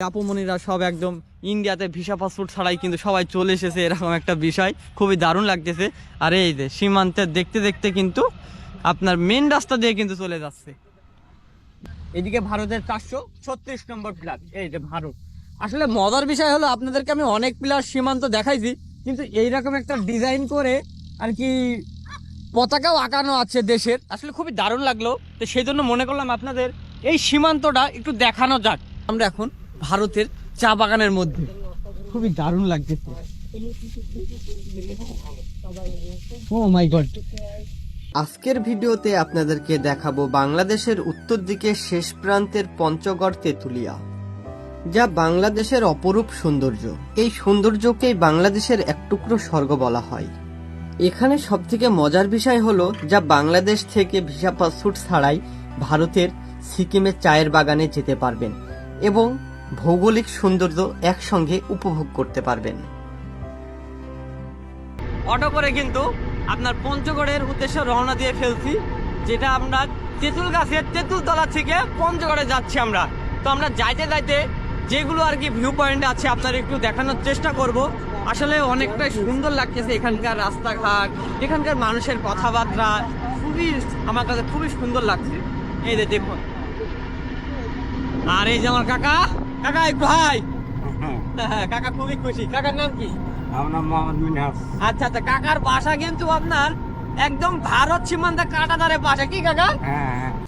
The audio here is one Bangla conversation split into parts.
আপুমনিরা সব একদম ইন্ডিয়াতে ভিসা পাসপোর্ট ছাড়াই কিন্তু সবাই চলে এসেছে, এরকম একটা বিষয় খুবই দারুণ লাগতেছে। আর এই যে সীমান্তে দেখতে দেখতে কিন্তু আপনার মেন রাস্তা দিয়ে কিন্তু চলে যাচ্ছে। এদিকে ভারতের 436 নম্বর পিলার, এই যে ভারত। আসলে মজার বিষয় হলো আপনাদেরকে আমি অনেক পিলার সীমান্ত দেখাইছি, কিন্তু এইরকম একটা ডিজাইন করে আর কি পতাকাও আঁকানো আছে দেশের, আসলে খুবই দারুণ লাগলো। তো সেই জন্য মনে করলাম আপনাদের এই সীমান্তটা একটু দেখানো যাক। আমরা এখন ভারতের চা বাগানের মধ্যে, খুবই দারুণ লাগতেছে। ও মাই গড। আজকের ভিডিওতে আপনাদেরকে দেখাবো বাংলাদেশের উত্তর দিকে শেষ প্রান্তের পঞ্চগড় তেঁতুলিয়া, যা বাংলাদেশের অপরূপ সৌন্দর্য। এই সৌন্দর্যকেই বাংলাদেশের এক টুকরো স্বর্গ বলা হয়। এখানে সবথেকে মজার বিষয় হলো, যা বাংলাদেশ থেকে ভিসা পাসপোর্ট ছাড়াই ভারতের সিকিমের চায়ের বাগানে যেতে পারবেন এবং ভৌগোলিক সৌন্দর্য একসঙ্গে উপভোগ করতে পারবেন। অটো করে কিন্তু আপনার পঞ্চগড়ের উদ্দেশ্যে রওনা দিয়ে ফেলছি, যেটা আমরা তেঁতুল গাছের তেঁতুল তলা থেকে পঞ্চগড়ে যাচ্ছি আমরা। তো আমরা যাইতে যাইতে যেগুলো আর কি ভিউ পয়েন্ট আছে আপনার একটু দেখানোর চেষ্টা করব। আসলে অনেকটাই সুন্দর লাগতেছে এখানকার রাস্তাঘাট, এখানকার মানুষের কথাবার্তা, খুবই আমার কাছে খুবই সুন্দর লাগছে। এই যে দেখুন, আর এই যে আমার কাকা, কাকা একটু হাই। হ্যাঁ কাকা খুবই খুশি। কাকার নাম কি? আমার নাম মোহাম্মদ মিনহাস। আচ্ছা আচ্ছা, কাকার বাসা কিন্তু আপনার একদম ভারত সীমান্তে কাঁটাতারে পাশে, কি কাকা?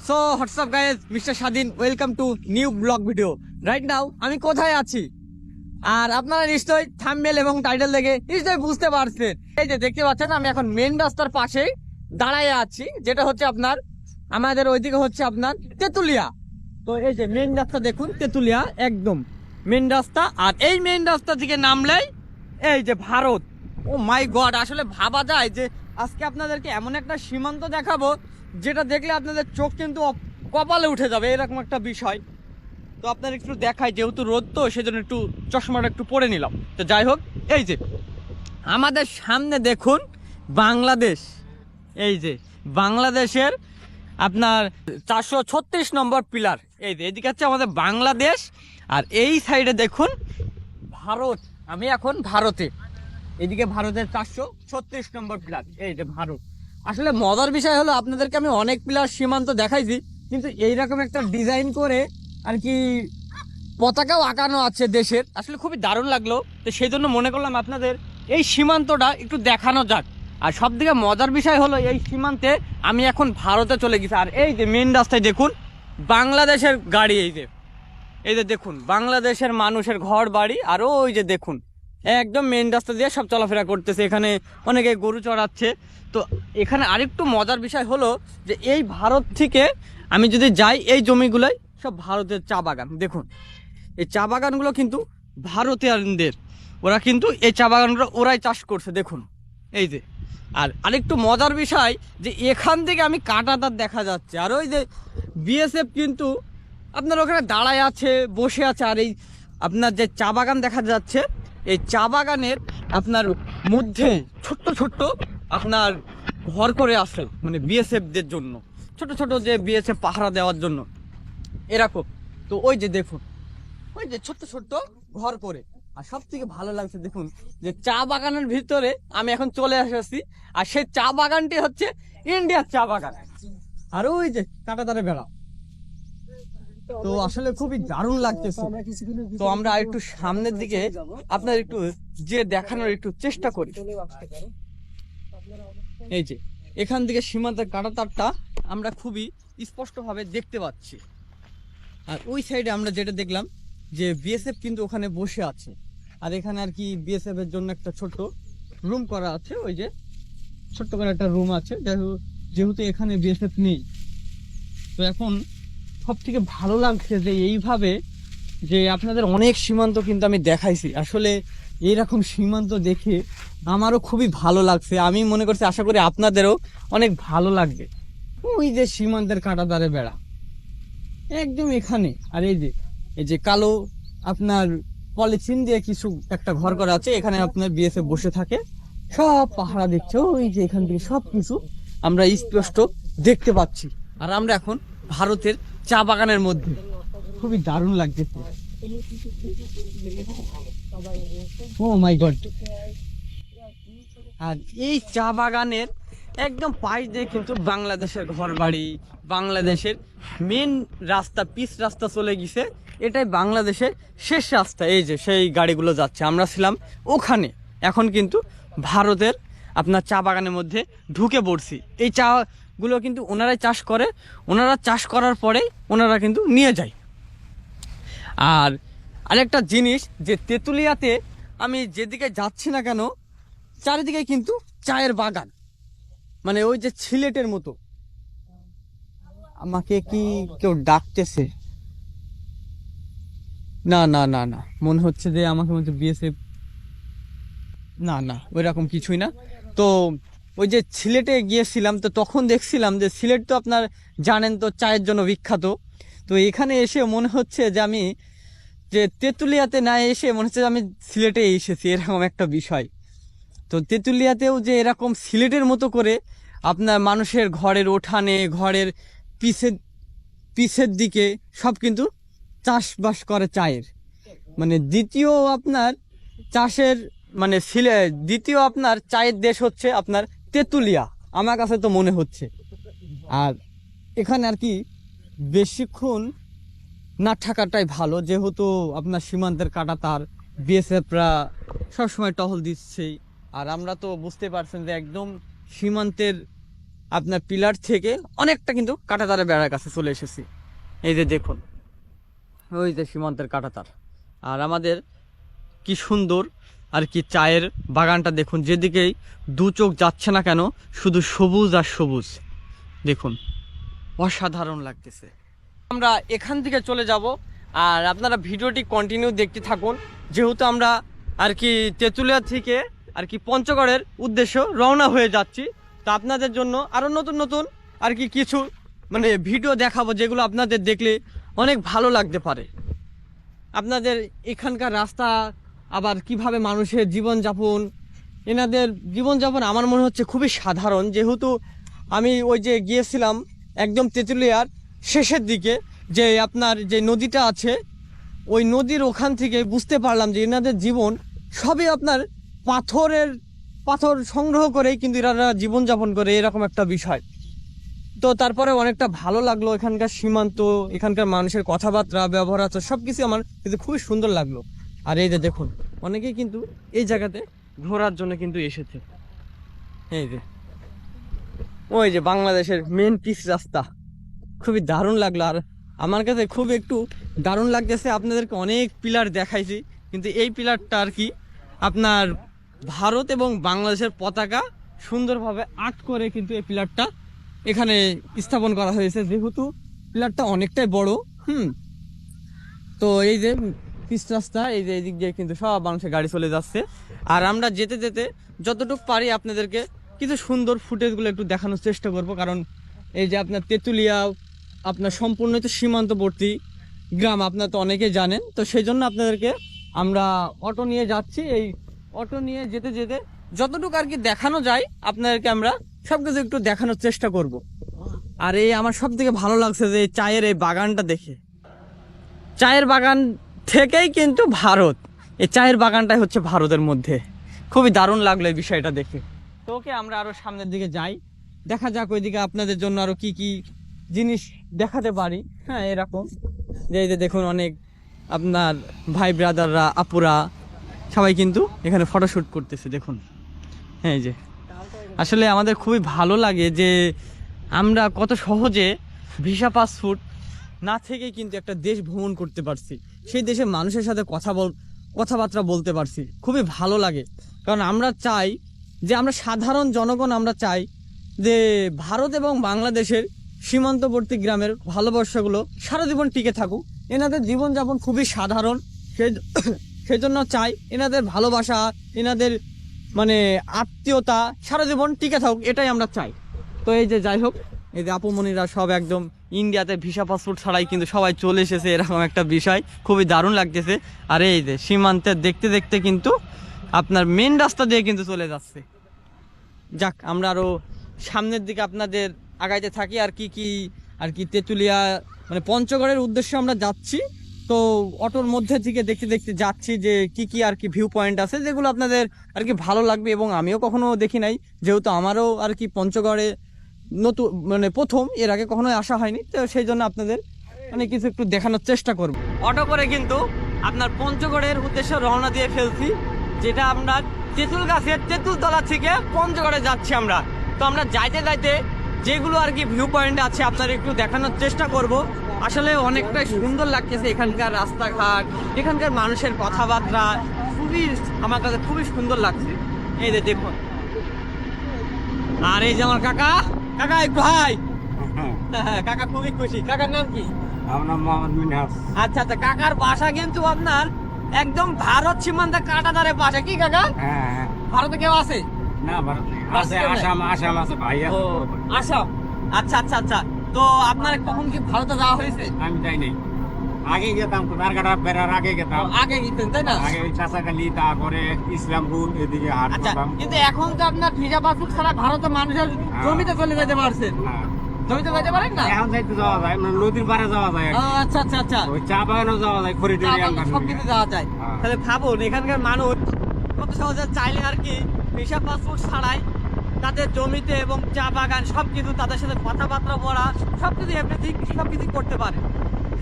সো হোয়াটসঅ্যাপ গাইস, মিস্টার স্বাধীন, welcome to new blog video. Right now আমি কোথায় আছি আর আপনারা নিশ্চয়ই থাম্বনেল এবং টাইটেল দেখে নিশ্চয়ই বুঝতে পারছেন। এই যে দেখতে পাচ্ছেন আমি এখন মেন রাস্তার পাশেই দাঁড়ায় আছি, যেটা হচ্ছে আপনার আমাদের ওইদিকে হচ্ছে আপনার তেঁতুলিয়া। তো এই যে মেন রাস্তা দেখুন, তেঁতুলিয়া একদম মেন রাস্তা। আর এই মেন রাস্তা থেকে নামলেই এই যে ভারত। ও মাই গড, আসলে ভাবা যায় যে আজকে আপনাদেরকে এমন একটা সীমান্ত দেখাবো যেটা দেখলে আপনাদের চোখ কিন্তু কপালে উঠে যাবে, এরকম একটা বিষয়। তো আপনার একটু দেখাই, যেহেতু রোদ তো সেজন্য একটু চশমাটা একটু পরে নিলাম। তো যাই হোক, এই যে আমাদের সামনে দেখুন বাংলাদেশ, এই যে বাংলাদেশের আপনার 436 নম্বর পিলার, এই যে এদিকে হচ্ছে আমাদের বাংলাদেশ, আর এই সাইডে দেখুন ভারত। আমি এখন ভারতে, এদিকে ভারতের 436 নম্বর পিলার, এই যে ভারত। আসলে মজার বিষয় হলো আপনাদেরকে আমি অনেক পিলার সীমান্ত দেখাইছি, কিন্তু এইরকম একটা ডিজাইন করে আর কি পতাকাও আঁকানো আছে দেশের, আসলে খুবই দারুণ লাগলো। তো সেই জন্য মনে করলাম আপনাদের এই সীমান্তটা একটু দেখানো যাক। আর সব থেকে মজার বিষয় হলো এই সীমান্তে আমি এখন ভারতে চলে গেছি। আর এই যে মেন রাস্তায় দেখুন বাংলাদেশের গাড়ি, এই যে দেখুন বাংলাদেশের মানুষের ঘর বাড়ি, আর ওই যে দেখুন একদম মেন রাস্তা দিয়ে সব চলাফেরা করতেছে। এখানে অনেকে গরু চড়াচ্ছে। তো এখানে আরেকটু মজার বিষয় হলো যে এই ভারত থেকে আমি যদি যাই, এই জমিগুলোই সব ভারতের চা বাগান। দেখুন এই চা বাগানগুলো কিন্তু ভারতীয়দের, ওরা কিন্তু এই চা বাগানগুলো ওরাই চাষ করছে, দেখুন এই যে। আর আরেকটু মজার বিষয় যে এখান থেকে আমি কাঁটাতার দেখা যাচ্ছে, আর ওই যে বিএসএফ কিন্তু আপনার ওখানে দাঁড়ায় আছে, বসে আছে। আর এই আপনার যে চা বাগান দেখা যাচ্ছে, এই চা বাগানের আপনার মধ্যে ছোট্ট ছোট্ট আপনার ঘর করে আসে, মানে বিএসএফদের জন্য, ছোট ছোট যে বিএসএফ পাহারা দেওয়ার জন্য এরকম। তো ওই যে দেখুন, ওই যে ছোট্ট ছোট্ট ঘর করে। আর সব থেকে ভালো লাগছে দেখুন যে চা বাগানের ভিতরে আমি এখন চলে এসেছি, আর সেই চা বাগানটি হচ্ছে ইন্ডিয়ার চা বাগান। আর ওই যে কাঁটাতারে বেড়া, তো আসলে খুবই দারুণ লাগতেছে। তো আমরা একটু সামনের দিকে আপনার একটু যে দেখানোর একটু চেষ্টা করি। এই যে এখান থেকে সীমান্তের কাঁটাতারটা আমরা খুবই স্পষ্ট ভাবে দেখতে পাচ্ছি। আর ওই সাইডে আমরা যেটা দেখলাম যে বিএসএফ কিন্তু ওখানে বসে আছে, আর এখানে আর কি বিএসএফ এর জন্য একটা ছোট্ট রুম করা আছে, ওই যে ছোট্ট করে একটা রুম আছে, যেহেতু এখানে বিএসএফ নেই। তো এখন সব থেকে ভালো লাগছে যে এইভাবে যে আপনাদের অনেক সীমান্ত কিন্তু আমি দেখাইছি। আসলে এইরকম সীমান্ত দেখে আমারও খুবই ভালো লাগছে। আমি মনে করছি আশা করি আপনাদেরও অনেক ভালো লাগবে। ওই যে সীমান্তের কাঁটাতারে বেড়া একদম এখানে, আর এই যে কালো আপনার পলিথিন দিয়ে কিছু একটা ঘর করা আছে, এখানে আপনার বিএসএফ বসে থাকে, সব পাহারা দেখছে। ওই যে এখান থেকে সব কিছু আমরা স্পষ্ট দেখতে পাচ্ছি। আর আমরা এখন ভারতের চা বাগানের মধ্যে, খুবই দারুণ লাগতেছে। ও মাই গড। আর এই চা বাগানের একদম পাশ দিয়ে কিন্তু বাংলাদেশের ঘরবাড়ি, বাংলাদেশের মেন রাস্তা, পিচ রাস্তা চলে গেছে। এটাই বাংলাদেশের শেষ রাস্তা। এই যে সেই গাড়িগুলো যাচ্ছে, আমরা ছিলাম ওখানে। এখন কিন্তু ভারতের আপনার চা বাগানের মধ্যে ঢুকে পড়ছি। এই চাগুলো কিন্তু ওনারাই চাষ করে, ওনারা চাষ করার পরেই ওনারা কিন্তু নিয়ে যায়। আর আরেকটা জিনিস যে তেঁতুলিয়াতে আমি যেদিকে যাচ্ছি না কেন, চারিদিকে কিন্তু চায়ের বাগান, মানে ওই যে সিলেটের মতো। আমাকে কি কেউ ডাকতেছে? না না না না, মনে হচ্ছে যে আমাকে মধ্যে বিএসএফ। না না, ওই রকম কিছুই না। তো ওই যে সিলেটে গিয়েছিলাম, তো তখন দেখছিলাম যে সিলেট তো আপনার জানেন তো চায়ের জন্য বিখ্যাত। তো এখানে এসে মনে হচ্ছে যে আমি যে তেঁতুলিয়াতে না এসে মনে হচ্ছে যে আমি সিলেটে এসেছি, এরকম একটা বিষয়। তো তেঁতুলিয়াতেও যে এরকম সিলেটের মতো করে আপনার মানুষের ঘরের উঠানে, ঘরের পিছের দিকে সব কিন্তু চাষবাস করে চায়ের। মানে দ্বিতীয় আপনার চাষের মানে দ্বিতীয় আপনার চায়ের দেশ হচ্ছে আপনার তেঁতুলিয়া, আমার কাছে তো মনে হচ্ছে। আর এখানে আর কি বেশিক্ষণ না থাকাটাই ভালো, যেহেতু আপনার সীমান্তের কাঁটাতার, বিএসএফরা সবসময় টহল দিচ্ছেই। আর আমরা তো বুঝতে পারছেন যে একদম সীমান্তের আপনার পিলার থেকে অনেকটা কিন্তু কাঁটাতারের বেড়ার কাছে চলে এসেছি। এই যে দেখুন, ওই যে সীমান্তের কাঁটাতার। আর আমাদের কি সুন্দর আর কি চায়ের বাগানটা দেখুন, যেদিকেই দু চোখ যাচ্ছে না কেন শুধু সবুজ আর সবুজ। দেখুন, অসাধারণ লাগতেছে। আমরা এখান থেকে চলে যাব, আর আপনারা ভিডিওটি কন্টিনিউ দেখতে থাকুন, যেহেতু আমরা আর কি তেঁতুলিয়া থেকে আর কি পঞ্চগড়ের উদ্দেশ্য রওনা হয়ে যাচ্ছি। তো আপনাদের জন্য আরও নতুন নতুন আর কি কিছু মানে ভিডিও দেখাবো, যেগুলো আপনাদের দেখলে অনেক ভালো লাগতে পারে। আপনাদের এখানকার রাস্তা, আবার কিভাবে মানুষের জীবনযাপন, এনাদের জীবনযাপন আমার মনে হচ্ছে খুবই সাধারণ। যেহেতু আমি ওই যে গিয়েছিলাম একদম তেঁতুলিয়ার শেষের দিকে, যে আপনার যে নদীটা আছে, ওই নদীর ওখান থেকে বুঝতে পারলাম যে এনাদের জীবন সবই আপনার পাথর সংগ্রহ করেই কিন্তু এনারা জীবনযাপন করে, এরকম একটা বিষয়। তো তারপরে অনেকটা ভালো লাগলো এখানকার সীমান্ত, এখানকার মানুষের কথাবার্তা, ব্যবহার আছে, সব কিছু আমার কিন্তু খুবই সুন্দর লাগলো। আর এই যে দেখুন, অনেকেই কিন্তু এই জায়গাতে ঘোরার জন্য কিন্তু এসেছে। এই যে ওই যে বাংলাদেশের মেন পিচ রাস্তা, খুবই দারুণ লাগলো। আর আমার কাছে খুব একটু দারুণ লাগতেছে। আপনাদেরকে অনেক পিলার দেখাইছি, কিন্তু এই পিলারটা আর কি আপনার ভারত এবং বাংলাদেশের পতাকা সুন্দরভাবে আর্ট করে কিন্তু এই পিলারটা এখানে স্থাপন করা হয়েছে, যেহেতু পিলারটা অনেকটাই বড়। তো এই যে পিচ রাস্তা, এই যে এদিক দিয়ে কিন্তু সব মানুষের গাড়ি চলে যাচ্ছে। আর আমরা যেতে যেতে যতটুকু পারি আপনাদেরকে কিছু সুন্দর ফুটেজগুলো একটু দেখানোর চেষ্টা করব, কারণ এই যে আপনার তেঁতুলিয়া আপনার সম্পূর্ণ তো সীমান্তবর্তী গ্রাম, আপনারা তো অনেকেই জানেন। তো সেই জন্য আপনাদেরকে আমরা অটো নিয়ে যাচ্ছি। এই অটো নিয়ে যেতে যেতে যতটুকু আর কি দেখানো যায় আপনাদেরকে আমরা সব কিছু একটু দেখানোর চেষ্টা করব। আর এই আমার সব থেকে ভালো লাগছে যে চায়ের এই বাগানটা দেখে, চায়ের বাগান থেকেই কিন্তু ভারত, এই চায়ের বাগানটাই হচ্ছে ভারতের মধ্যে। খুবই দারুণ লাগলো এই বিষয়টা দেখে। তো ওকে, আমরা আরো সামনের দিকে যাই, দেখা যাক ওইদিকে আপনাদের জন্য আরো কি কি জিনিস দেখাতে পারি। হ্যাঁ, এরকম যে এই যে দেখুন, অনেক আপনার ভাই ব্রাদাররা, আপুরা সবাই কিন্তু এখানে ফটোশ্যুট করতেছে। দেখুন, হ্যাঁ, এই যে আসলে আমাদের খুবই ভালো লাগে যে আমরা কত সহজে ভিসা পাসপোর্ট না থেকে কিন্তু একটা দেশ ভ্রমণ করতে পারছি, সেই দেশের মানুষের সাথে কথাবার্তা বলতে পারছি। খুবই ভালো লাগে, কারণ আমরা চাই যে আমরা সাধারণ জনগণ, আমরা চাই যে ভারত এবং বাংলাদেশের সীমান্তবর্তী গ্রামের ভালোবাসাগুলো সারা জীবন টিকে থাকুক। এনাদের জীবনযাপন খুবই সাধারণ, সেই জন্য চাই এনাদের ভালোবাসা, এনাদের মানে আত্মীয়তা সারা জীবন টিকে থাকুক, এটাই আমরা চাই। তো এই যে যাই হোক, এই যে আপুমনিরা সব একদম ইন্ডিয়াতে ভিসা পাসপোর্ট ছাড়াই কিন্তু সবাই চলে এসেছে, এরকম একটা বিষয় খুবই দারুণ লাগতেছে। আর এই যে সীমান্তের দেখতে দেখতে কিন্তু আপনার মেন রাস্তা দিয়ে কিন্তু চলে যাচ্ছে। যাক, আমরা আরো সামনের দিকে আপনাদের আগাইতে থাকি। আর কি তেঁতুলিয়া মানে পঞ্চগড়ের উদ্দেশ্যে আমরা যাচ্ছি। তো অটোর মধ্যে থেকে দেখতে দেখতে যাচ্ছি যে কি কি আর কি ভিউ পয়েন্ট আছে যেগুলো আপনাদের আর কি ভালো লাগবে, এবং আমিও কখনো দেখি নাই, যেহেতু আমারও আর কি পঞ্চগড়ে নতুন মানে প্রথম, এর আগে কখনো আসা হয়নি, তো সেই জন্য আপনাদের মানে কিছু একটু দেখানোর চেষ্টা করব। অটো করে কিন্তু আপনার পঞ্চগড়ের উদ্দেশ্যে রওনা দিয়ে ফেলছি, যেটা আমরা তেঁতুল গাছের তেঁতুল তলা থেকে পঞ্চগড়ে যাচ্ছি আমরা। তো আমরা যাইতে যাইতে যেগুলো আর কি ভিউ পয়েন্ট আছে আপনাদের একটু দেখানোর চেষ্টা করব। আসলে অনেকটাই সুন্দর লাগতেছে এখানকার রাস্তাঘাট, এখানকার মানুষের কথাবার্তা, খুবই আমার কাছে খুবই সুন্দর লাগছে। এই যে দেখুন, আর এই যে আমার কাকা, কাকা একটু হাই। হ্যাঁ, কাকা খুবই খুশি। কাকার নাম কি? আমার নাম মোহাম্মদ মিনহাস। আচ্ছা আচ্ছা, কাকার বাসা কিন্তু আপনার একদম ভারত সীমান্তে কাঁটাতারের বাসা। কি কাকা হ্যাঁ, ভারতে কেউ আছে? না ভারত আছে, আসাম আছে ভাই ও, আসাম। আচ্ছা আচ্ছা আচ্ছা, তো আপনার কখন কি ভারতে যাওয়া হয়েছে? আমি যাই নাই, আগে গেতাম কুনারঘাটা বেড়ার আগে গেতাম, আগে গেছেন তাই না? আগে ওই চাষাখালি, তারপরে ইসলামপুর এদিকে হাট আচ্ছা, করতাম। কিন্তু এখন তো আপনার ভিসা পাসপোর্ট ছাড়া ভারতের মানুষের জমিতে চলে যেতে পারছেন। হ্যাঁ, জমিতে যেতে পারেন না? এখন যাইতে যাওয়া যায়, মানে নদীর পাড়ে যাওয়া যায় আর ও, কি। আচ্ছা আচ্ছা আচ্ছা, ওই চা বাগানেও যাওয়া যায়, খরিদুরি আনবার সব কিছু যাওয়া যায়। হ্যাঁ। তাহলে ভাবুন এখানকার মানুষ কত সহজে চাইলে আর কি ভিসা পাসপোর্ট ছাড়াই তাদের জমিতে এবং চা বাগান সবকিছু, তাদের সাথে কথাবার্তা বলা, সবকিছু এভরিথিং সবকিছু করতে পারে।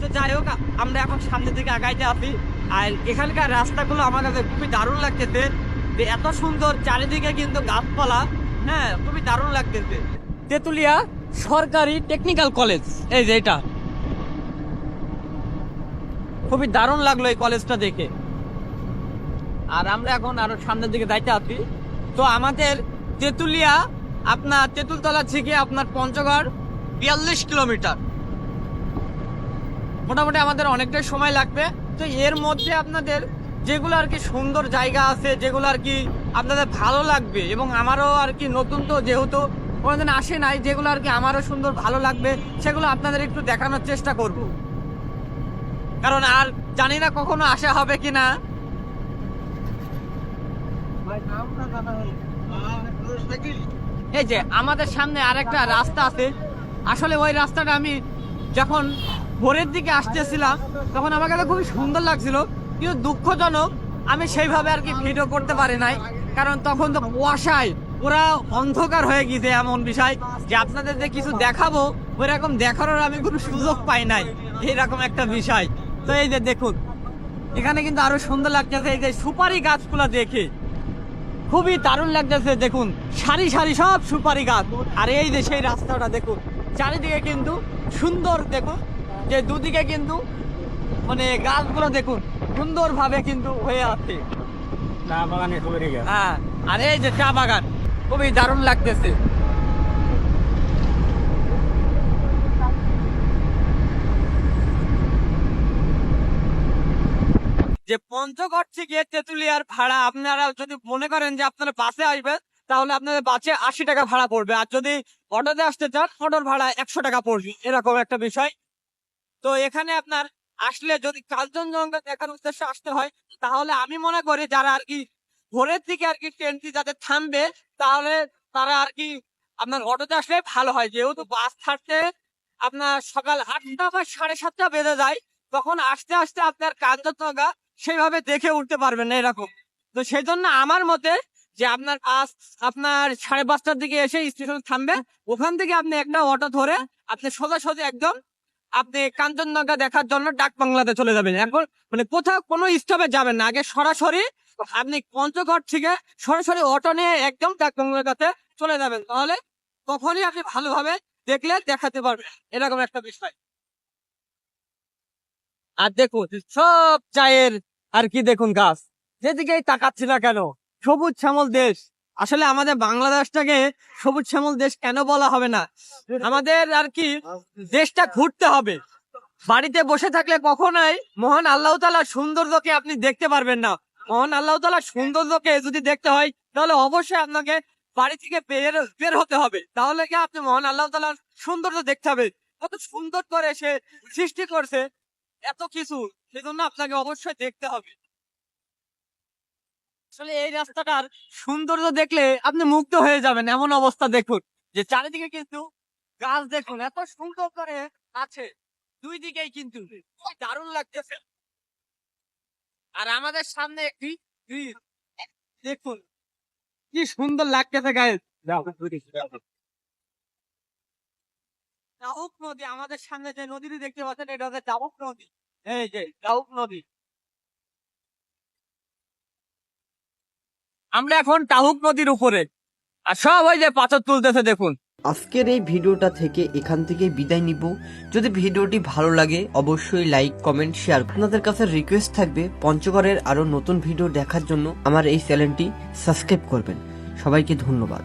তো যাই হোক, আমরা এখন সামনের দিকে আগাইতে আসি, আর এখানকার রাস্তাগুলো আমার কাছে খুবই দারুণ লাগতেছে, যে এত সুন্দর চারিদিকে কিন্তু গাছপালা, হ্যাঁ খুবই দারুণ লাগতেছে। তেঁতুলিয়া সরকারি টেকনিক্যাল কলেজ, এই যে এটা খুবই দারুণ লাগলো এই কলেজটা দেখে। আর আমরা এখন আরো সামনের দিকে যাইতে আছি। তো আমাদের তেঁতুলিয়া আপনার তেঁতুলতলা থেকে আপনার পঞ্চগড় 42 কিলোমিটার, মোটামুটি আমাদের অনেকটাই সময় লাগবে। তো এর মধ্যে আপনাদের যেগুলো আর কি সুন্দর জায়গা আছে, যেগুলো আর কি আপনাদের ভালো লাগবে, এবং আমারও আর কি নতুন তো যেহেতু কোনোদিন আসে নাই, যেগুলো আর কি আমারও সুন্দর ভালো লাগবে সেগুলো আপনাদের একটু দেখানোর চেষ্টা করব, কারণ আর জানি না কখনো আসা হবে কিনা। এই যে আমাদের সামনে আরেকটা রাস্তা আছে, আসলে ওই রাস্তাটা আমি যখন ভোরের দিকে আসতেছিলাম তখন আমার কাছে খুবই সুন্দর লাগছিল, কিন্তু দুঃখজনক আমি সেইভাবে আর কি ভিডিও করতে পারি নাই, কারণ তখন তো কুয়াশায় পুরা অন্ধকার হয়ে গেছে, এমন বিষয় যে আপনাদের যে কিছু দেখাবো ওইরকম দেখানোর আমি কোনো সুযোগ পাই নাই, এইরকম একটা বিষয়। তো এই যে দেখুন এখানে কিন্তু আরো সুন্দর লাগতেছে, এই যে সুপারি গাছগুলো দেখে খুবই দারুণ লাগতেছে। দেখুন সারি সারি সব সুপারি গাছ, আর এই যে সেই রাস্তাটা দেখুন, চারিদিকে কিন্তু সুন্দর, দেখুন যে দুদিকে কিন্তু মানে গাছগুলো দেখুন সুন্দর ভাবে কিন্তু হয়ে আছে। চা বাগানে খবরে গেছে। হ্যাঁ, আর এই যে চা বাগান খুবই দারুণ লাগতেছে। যে পঞ্চগড় থেকে তেঁতুলিয়ার ভাড়া আপনারা যদি মনে করেন যে আপনারা বাসে আসবেন, তাহলে আপনাদের বাসে 80 টাকা ভাড়া পড়বে, আর যদি অটোতে আসতে চান অটোর ভাড়া 100 টাকা পড়বে, এরকম একটা বিষয়। তো এখানে আপনার আসলে যদি কাঞ্চনজঙ্ঘা দেখার উদ্দেশ্যে আসতে হয়, তাহলে আমি মনে করি যারা আর কি ভোরের দিকে আর কি ট্রেনটি যাতে থামবে, তাহলে তারা আর কি আপনার অটোতে আসলে ভালো হয়, যেহেতু বাস ছাড়তে আপনার সকাল 8টা বা 7:30 বেজে যায়, তখন আস্তে আস্তে আপনার কাঞ্চনজঙ্ঘা সেইভাবে দেখে উঠতে পারবেন না এরকম। তো সেই জন্য আমার মতে যে আপনার আপনার 5:30টার দিকে এসে স্টেশনে থামবে, ওখান থেকে আপনি একটা অটো ধরে আপনি সোজাসুজি একদম আপনি কাঞ্চনজঙ্ঘা দেখার জন্য ডাক বাংলাতে চলে যাবেন। এখন মানে কোথাও কোনো স্টপে যাবেন না, আগে সরাসরি আপনি পঞ্চগড় থেকে সরাসরি অটো নিয়ে একদম ডাক বাংলার কাছে চলে যাবেন, তাহলে তখনই আপনি ভালোভাবে দেখলে দেখাতে পারবেন, এরকম একটা বিষয়। আর দেখুন সব চায়ের আর কি দেখুন গাছ, যেদিকেই তাকাচ্ছি না কেন সবুজ শ্যামল দেশ। আসলে আমাদের বাংলাদেশটাকে সবুজ শ্যামল দেশ কেন বলা হবে না, আমাদের আর কি দেশটা ঘুরতে হবে, বাড়িতে বসে থাকলে কখনোই মহান আল্লাহ তাআলার সৌন্দর্যকে আপনি দেখতে পারবেন না। মহান আল্লাহ তাআলার সৌন্দর্যকে যদি দেখতে হয় তাহলে অবশ্যই আপনাকে বাড়ি থেকে বের হতে হবে, তাহলে কি আপনি মহান আল্লাহ তাআলার সৌন্দর্য দেখতে হবে, কত সুন্দর করে সে সৃষ্টি করছে এত কিছু, সেজন্য আপনাকে অবশ্যই দেখতে হবে। আসলে এই রাস্তাটার সৌন্দর্য দেখলে আপনি মুগ্ধ হয়ে যাবেন, এমন অবস্থা দেখুন যে চারিদিকে কিন্তু গাছ দেখুন এত সুন্দর করে আছে, দুই দিকেই কিন্তু দারুণ লাগতেছে। আর আমাদের সামনে একটি ব্রিজ। দেখুন কি সুন্দর লাগতেছে গাইস। ডাহুক নদী, আমাদের সামনে যে নদীটি দেখতে পাচ্ছেন এটা হচ্ছে ডাহুক নদী। এই যে ডাহুক নদী। আমরা এখন ডাহুক নদীর উপরে, আর সব ওই যে পাথর তুলতেছে দেখুন। আজকের এই ভিডিওটা থেকে এখান থেকে বিদায় নিব। যদি ভিডিওটি ভালো লাগে অবশ্যই লাইক কমেন্ট শেয়ার। আপনাদের কাছে রিকোয়েস্ট থাকবে পঞ্চগড়ের আরো নতুন ভিডিও দেখার জন্য আমার এই চ্যানেলটি সাবস্ক্রাইব করবেন। সবাইকে ধন্যবাদ।